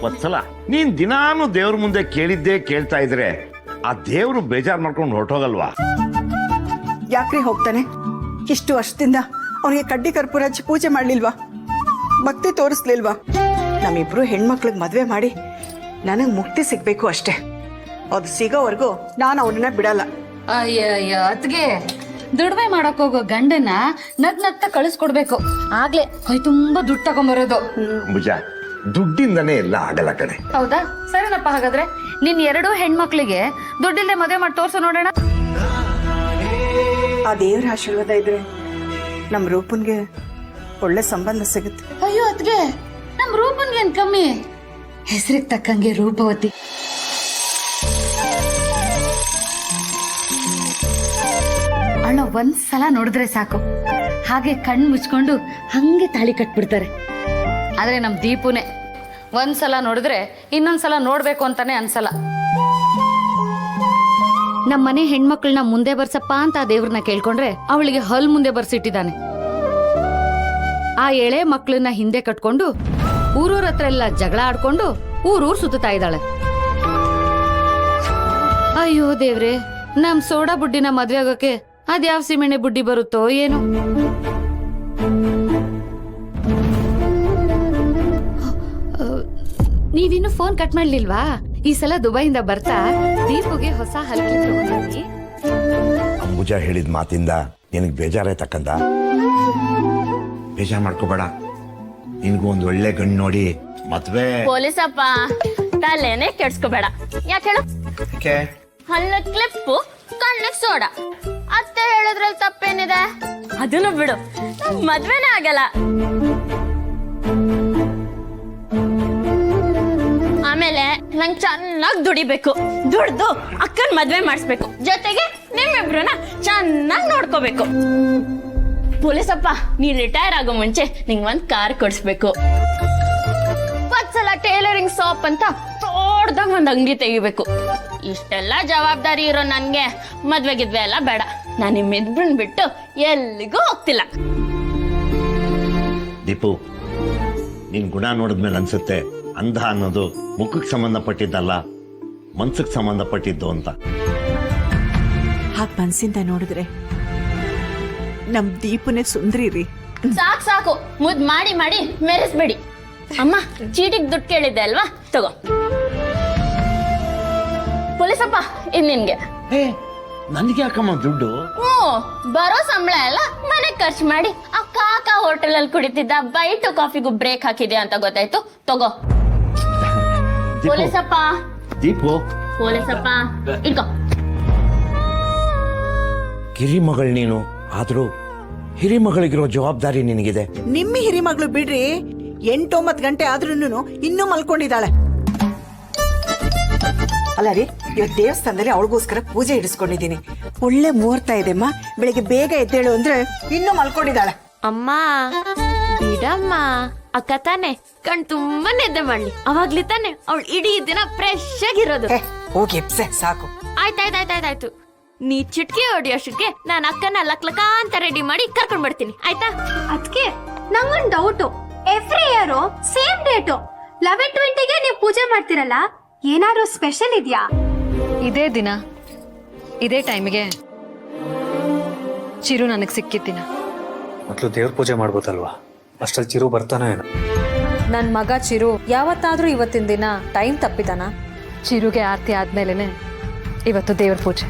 ಒಂದ್ಸಲ ನೀನ್ ದಿನಾನು ದೇವ್ರ ಮುಂದೆ ಕೇಳಿದ್ದೇ ಕೇಳ್ತಾ ಇದ್ರೆ ಆ ದೇವ್ರು ಬೇಜಾರ್ ಮಾಡ್ಕೊಂಡು ಹೊರಟೋಗಲ್ವಾ? ಯಾಕ್ರಿ ಹೋಗ್ತಾನೆ? ಇಷ್ಟು ವರ್ಷದಿಂದ ಅವನಿಗೆ ಕಡ್ಡಿ ಕರ್ಪೂರ ಹಚ್ಚಿ ಪೂಜೆ ಮಾಡ್ಲಿಲ್ವಾ? ಭಕ್ತಿ ತೋರಿಸ್ಲಿಲ್ವಾ? ನಮ್ಮಿಬ್ರು ಹೆಣ್ಮಕ್ಳಿಗೆ ಮದ್ವೆ ಮಾಡಿ ನನಗ್ ಮುಕ್ತಿ ಸಿಗ್ಬೇಕು ಅಷ್ಟೇ. ಅದು ಸಿಗೋವರೆಗೂ ನಾನು ಅವನನ್ನ ಬಿಡಲ್ಲ. ಅಯ್ಯ ಅದ್ಗೆ ದುಡ್ಮೆ ಮಾಡಕ್ ಹೋಗೋ ಗಂಡನ ನಗ್ನಗ್ತಾ ಕಳಿಸ್ಕೊಡ್ಬೇಕು. ಆಗ್ಲೇ ಕೈ ತುಂಬಾ ದುಡ್ಡು ತಗೊಂಬರೋದು. ಭುಜ, ದುಡ್ಡಿಂದನೇ ಎಲ್ಲ ಆಗಲ್ಲ ಕಣೆ. ಹೌದಾ? ಸರಿನಪ್ಪ. ಹಾಗಾದ್ರೆ ನಿನ್ 2 ಹೆಣ್ಮಕ್ಳಿಗೆ ದುಡ್ಡಿಲ್ದೆ ಮದುವೆ ಮಾಡಿ ತೋರ್ಸು ನೋಡೋಣ. ಆ ದೇವರ ಆಶೀರ್ವಾದ ಇದ್ರೆ ನಮ್ ರೂಪನ್ಗೆ ಒಳ್ಳೆ ಸಂಬಂಧ ಸಿಗುತ್ತೆ. ಅಯ್ಯೋ ಅದ್ಗೆ ನಮ್ ರೂಪನ್ಗೇನ್ ಕಮ್ಮಿ? ಹೆಸರಿಗೆ ತಕ್ಕಂಗೆ ರೂಪವತಿ. ಅಣ್ಣ ಒಂದ್ಸಲ ನೋಡಿದ್ರೆ ಸಾಕು, ಹಾಗೆ ಕಣ್ ಮುಚ್ಕೊಂಡು ಹಂಗೆ ತಾಳಿ ಕಟ್ಬಿಡ್ತಾರೆ. ಆದ್ರೆ ನಮ್ ದೀಪುನೇ ಒಂದ್ಸಲ ನೋಡಿದ್ರೆ ಇನ್ನೊಂದ್ಸಲ ನೋಡ್ಬೇಕು ಅಂತಾನೆ ಅನ್ಸಲ್ಲ. ನಮ್ಮ ಮನೆ ಹೆಣ್ಮಕ್ಳನ್ನ ಮುಂದೆ ಬರ್ಸಪ್ಪ ಅಂತ ಆ ದೇವ್ರನ್ನ ಕೇಳ್ಕೊಂಡ್ರೆ ಅವಳಿಗೆ ಹಲ್ ಮುಂದೆ ಬರ್ಸಿಟ್ಟಿದ್ದಾನೆ. ಆ ಎಳೆ ಮಕ್ಳನ್ನ ಹಿಂದೆ ಕಟ್ಕೊಂಡು ಊರೂರ ಹತ್ರ ಎಲ್ಲ ಜಗಳ ಆಡ್ಕೊಂಡು ಊರೂರ್ ಸುತ್ತಾ ಇದ್ದಾಳೆ. ಅಯ್ಯೋ ದೇವ್ರೆ, ನಮ್ ಸೋಡಾ ಬುಡ್ಡಿನ ಮದ್ವೆ ಆಗೋಕೆ ಅದ್ಯಾವ್ ಸೀಮೆಣ್ಣೆ ಬುಡ್ಡಿ ಬರುತ್ತೋ ಏನೋ. ನೀವಿನ್ನು ಫೋನ್ ಕಟ್ ಮಾಡ್ಲಿಲ್ವಾ? ಈ ಸಲ ದುಬೈಯಿಂದ ಬರ್ತಾ ದೀಪುಗೆ ಹೊಸ ಹಲ್ಕಿ ತಗೊಂಡ್ಬನ್ನಿ. ಅಂಬುಜ ಹೇಳಿದ ಮಾತಿಂದ ನಿನಗ್ ಬೇಜಾರಾಯ್ತಕ್ಕಂದ? ಬೇಜಾರ್ ಮಾಡ್ಕೋಬೇಡ. ನಿನ್ಗೂ ಒಂದ್ ಒಳ್ಳೆ ಗಂಡು ನೋಡಿ ಮದ್ವೆ. ಪೊಲೀಸಪ್ಪ ತಲೆನೇ ಕೆಡ್ಸ್ಕೋಬೇಡ. ಯಾಕೆ ಹೇಳು? ಹಲ್ಲ ಕ್ಲಿಪ್ಪು, ಕಣ್ಣಿಗೆ ಸೋಡಾ. ಅತ್ತೆ ಹೇಳಿದ್ರಲ್ಲಿ ತಪ್ಪೇನಿದೆ? ಅದನ್ನು ಬಿಡು, ಮದ್ವೆನೇ ಆಗಲ್ಲ. ಆಮೇಲೆ ನಂಗೆ ಚೆನ್ನಾಗಿ ದುಡಿಬೇಕು. ದುಡ್ದು ಅಕ್ಕನ್ ಮದ್ವೆ ಮಾಡಿಸ್ಬೇಕು. ಜೊತೆಗೆ ನಿಮ್ಮಿಬ್ರನ್ನ ಚೆನ್ನಾಗಿ ನೋಡ್ಕೋಬೇಕು. ಪೊಲೀಸಪ್ಪ, ನೀ ರಿಟೈರ್ ಆಗೋ ಮುಂಚೆ ನಿಂಗ್ ಒಂದ್ ಕಾರ್ ಕೊಡ್ಸ್ಬೇಕು. ಒಂದ್ಸಲ ಟೇಲರಿಂಗ್ ಶಾಪ್ ಅಂತ ದೊಡ್ಡದಾಗ ಒಂದ್ ಅಂಗಡಿ ತೆಗಿಬೇಕು. ಇಷ್ಟೆಲ್ಲ ಜವಾಬ್ದಾರಿ ಇರೋ ನನ್ಗೆ ಮದ್ವೆ ಗಿದ್ವೆ ಎಲ್ಲ ಬೇಡ. ನಾನು ನಿಮ್ಮಿಬ್ರನ್ ಬಿಟ್ಟು ಎಲ್ಲಿಗೂ ಹೋಗ್ತಿಲ್ಲ. ದೀಪು, ನಿನ್ ಗುಣ ನೋಡಿದ್ಮೇಲೆ ಅನ್ಸುತ್ತೆ ಅಂಧ ಅನ್ನೋದು ಮುಖಕ್ಕೆ ಸಂಬಂಧಪಟ್ಟಿದ್ದಲ್ಲ, ಮನ್ಸಕ್ ಸಂಬಂಧಪಟ್ಟಿದ್ದು ಅಂತ. ಹಾಗೆ ಮನ್ಸಿಂದ ನೋಡಿದ್ರೆ ನಮ್ ದೀಪನೇ ಸುಂದ್ರಿ ರೀ. ಸಾಕು ಸಾಕು, ಮುದ್ ಮಾಡಿ ಮಾಡಿ ಮೆರೆಸ್ಬೇಡಿ. ಅಮ್ಮ, ಚೀಟಿಗೆ ದುಡ್ಡು ಕೇಳಿದ್ದೆ ಅಲ್ವಾ? ತಗೋ. ಪೊಲೀಸಪ್ಪ, ಇದ್ ನಿನ್ಗೆ. ನನ್ಗೆ ಯಾಕಮ್ಮ ದುಡ್ಡು? ಬರೋ ಸಂಬಳ ಎಲ್ಲ ಮನೆಗ್ ಖರ್ಚು ಮಾಡಿ ಆ ಕಾಕ ಹೋಟೆಲ್ ಅಲ್ಲಿ ಕುಡಿತಿದ್ದ ಬೈಟು ಕಾಫಿಗೂ ಬ್ರೇಕ್ ಹಾಕಿದೆ ಅಂತ ಗೊತ್ತಾಯ್ತು. ತಗೋ. ಪೊಲೀಸಪ್ಪ, ದೀಪು, ಪೊಲೀಸಪ್ಪ ಇಟ್ಕೋ. ಕಿರಿ ಮಗಳು ನೀನು, ಆದ್ರೂ ಹಿರಿ ಮಗಳಿಗಿರೋ ಜವಾಬ್ದಾರಿ ನಿನಗಿದೆ. ನಿಮ್ಮ ಹಿರಿ ಮಗಳು ಬಿಡ್ರಿ, 8-9 ಗಂಟೆ ಆದ್ರೂ ಇನ್ನೂ ಮಲ್ಕೊಂಡಿದ್ದಾಳೆ. ಅಲ್ಲ ರೀ, ಇವತ್ತು ದೇವಸ್ಥಾನದಲ್ಲಿ ಅವಳಿಗೋಸ್ಕರ ಪೂಜೆ ಇಡಿಸ್ಕೊಂಡಿದ್ದೀನಿ. ಒಳ್ಳೆ ಮುಹೂರ್ತ ಇದೆಮ್ಮ, ಬೆಳಿಗ್ಗೆ ಬೇಗ ಎದ್ದೇಳು ಅಂದ್ರೆ ಇನ್ನೂ ಮಲ್ಕೊಂಡಿದ್ದಾಳೆ. ಅಮ್ಮ ಬಿಡಮ್ಮ, ಅಕ್ಕ ತಾನೆ ಕಣ್ ತುಂಬಾ ನಿದ್ದೆ ಮಾಡ್ಲಿ. ಅವಾಗ್ಲಿ ತಾನೆ ಅವಳು ಇಡೀ ದಿನ ಫ್ರೆಶ್ ಆಗಿರೋದು. ಹೋಗಿ ಎಪ್ಸೆ ಸಾಕು. ಆಯ್ತಾಯ್ತಾಯ್ತಾಯ್ತು. ನೀ ಚಿಟ್ಕಿ ಹೊಡಿಯೋಷ್ಟಕ್ಕೆ ನಾನು ಅಕ್ಕನ ಲಕ್ಲಕ ಅಂತ ರೆಡಿ ಮಾಡಿ ಕರ್ಕೊಂಡ್ ಬರ್ತೀನಿ, ಆಯ್ತಾ? ಅದಕ್ಕೆ ನಂಗೊಂದು doubt. Every year same date 11/20ಗೆ ನೀವು ಪೂಜೆ ಮಾಡ್ತಿರಲ್ಲ, ಏನಾದ್ರು ಸ್ಪೆಷಲ್ ಇದೆಯಾ? ಇದೇ ದಿನ ಇದೇ ಟೈಮಿಗೆ ಚಿರು ನನಗೆ ಸಿಕ್ಕಿದ್ದಿನ. ಮೊದಲು ದೇವ್ರ ಪೂಜೆ ಮಾಡ್ಬೋದಲ್ವಾ? ಅಷ್ಟಲ್ಲಿ ಚಿರು ಬರ್ತಾನೆ ಏನೋ. ನನ್ನ ಮಗ ಚಿರು ಯಾವತ್ತಾದ್ರೂ ಇವತ್ತಿನ ದಿನ ಟೈಮ್ ತಪ್ಪಿದಾನ? ಚಿರುಗೆ ಆರತಿ ಆದ್ಮೇಲೆನೆ ಇವತ್ತು ದೇವ್ರ ಪೂಜೆ.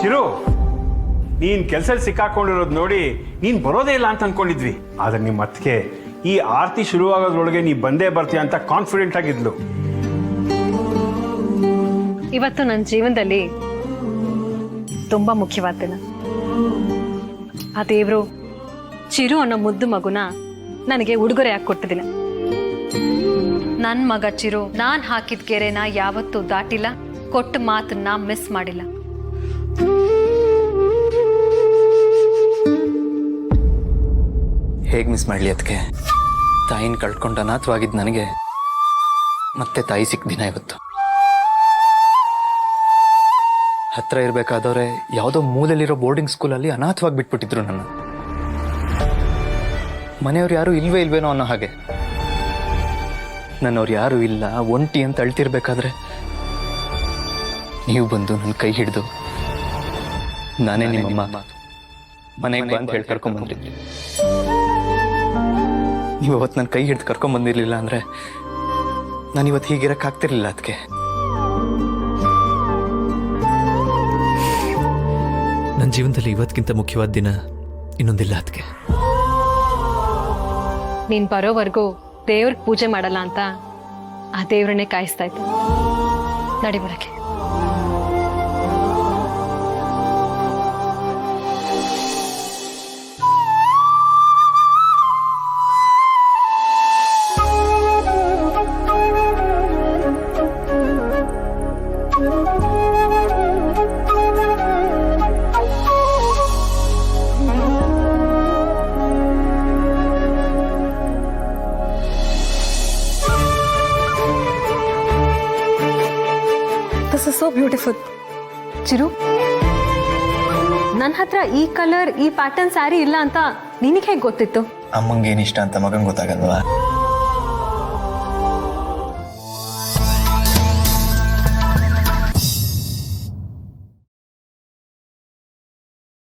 ಚಿರು, ನೀನ್ ಕೆಲ್ಸದಲ್ಲಿ ಸಿಕ್ಕಾಕೊಂಡಿರೋದು ನೋಡಿ ನೀನ್ ಬರೋದೇ ಇಲ್ಲ ಅಂತ ಅನ್ಕೊಂಡಿದ್ವಿ. ಆದ್ರೆ ನಿಮ್ಮ ಅತ್ತಿಗೆ ಈ ಆರತಿ ಶುರುವಾಗೋದ್ರೊಳಗೆ ನೀ ಬಂದೇ ಬರ್ತೀಯ ಅಂತ ಕಾನ್ಫಿಡೆಂಟ್ ಆಗಿದ್ಲು. ಇವತ್ತು ನನ್ನ ಜೀವನದಲ್ಲಿ ತುಂಬಾ ಮುಖ್ಯವಾದ ದಿನ. ಆ ದೇವ್ರು ಚಿರು ಅನ್ನೋ ಮುದ್ದು ಮಗುನ ನನಗೆ ಉಡುಗೊರೆಯಾಗಿ ಕೊಟ್ಟಿದ್ದೀನಿ. ನನ್ನ ಮಗ ಚಿರು ನಾನ್ ಹಾಕಿದ ಗೆರೆನ ಯಾವತ್ತೂ ದಾಟಿಲ್ಲ, ಕೊಟ್ಟ ಮಾತನ್ನ ಮಿಸ್ ಮಾಡಿಲ್ಲ. ಹೇಗೆ ಮಿಸ್ ಮಾಡಲಿ ಅದಕ್ಕೆ? ತಾಯಿನ ಕಳ್ಕೊಂಡು ಅನಾಥವಾಗಿದ್ದು ನನಗೆ ಮತ್ತೆ ತಾಯಿ ಸಿಕ್ಕ ದಿನ ಇವತ್ತು. ಹತ್ರ ಇರಬೇಕಾದವ್ರೆ ಯಾವುದೋ ಮೂಲೆಯಲ್ಲಿರೋ ಬೋರ್ಡಿಂಗ್ ಸ್ಕೂಲಲ್ಲಿ ಅನಾಥವಾಗಿ ಬಿಟ್ಬಿಟ್ಟಿದ್ರು ನನ್ನ. ಮನೆಯವ್ರು ಯಾರು ಇಲ್ವೇನೋ ಅನ್ನೋ ಹಾಗೆ. ನನ್ನವ್ರು ಯಾರು ಇಲ್ಲ, ಒಂಟಿ ಅಂತ ಅಳ್ತಿರ್ಬೇಕಾದ್ರೆ ನೀವು ಬಂದು ನನ್ನ ಕೈ ಹಿಡಿದು ನಾನೇ ನಿಮ್ಮಮ್ಮ ಮನೆಗೆ ಬಂದು ಹೇಳಿ ಕರ್ಕೊಂಬಂದಿದ್ರಿ. ನೀವು ಅವತ್ತು ನನ್ನ ಕೈ ಹಿಡಿದು ಕರ್ಕೊಂಬಂದಿರ್ಲಿಲ್ಲ ಅಂದರೆ ನಾನು ಇವತ್ತು ಹೀಗಿರಕ್ಕಾಗ್ತಿರ್ಲಿಲ್ಲ. ಅದಕ್ಕೆ ನನ್ನ ಜೀವನದಲ್ಲಿ ಇವತ್ತಿಗಿಂತ ಮುಖ್ಯವಾದ ದಿನ ಇನ್ನೊಂದಿಲ್ಲ. ಅದಕ್ಕೆ ನೀನ್ ಬರೋವರೆಗೂ ದೇವ್ರಿಗೆ ಪೂಜೆ ಮಾಡಲ್ಲ ಅಂತ ಆ ದೇವ್ರನ್ನೇ ಕಾಯಿಸ್ತಾ ಇತ್ತು. ನಡಿ ಒಳಗೆ. This is so beautiful. Chiru, ನನ್ನ ಹತ್ರ ಈ ಕಲರ್ ಈ ಪ್ಯಾಟರ್ನ್ ಸ್ಯಾರಿ ಇಲ್ಲ ಅಂತ ನಿನಗೆ ಹೇಗೆ ಗೊತ್ತಿತ್ತು? ಅಮ್ಮಂಗೆ ಏನಿಷ್ಟ ಅಂತ ಮಗಂಗೆ ಗೊತ್ತಾಗಲ್ವಾ?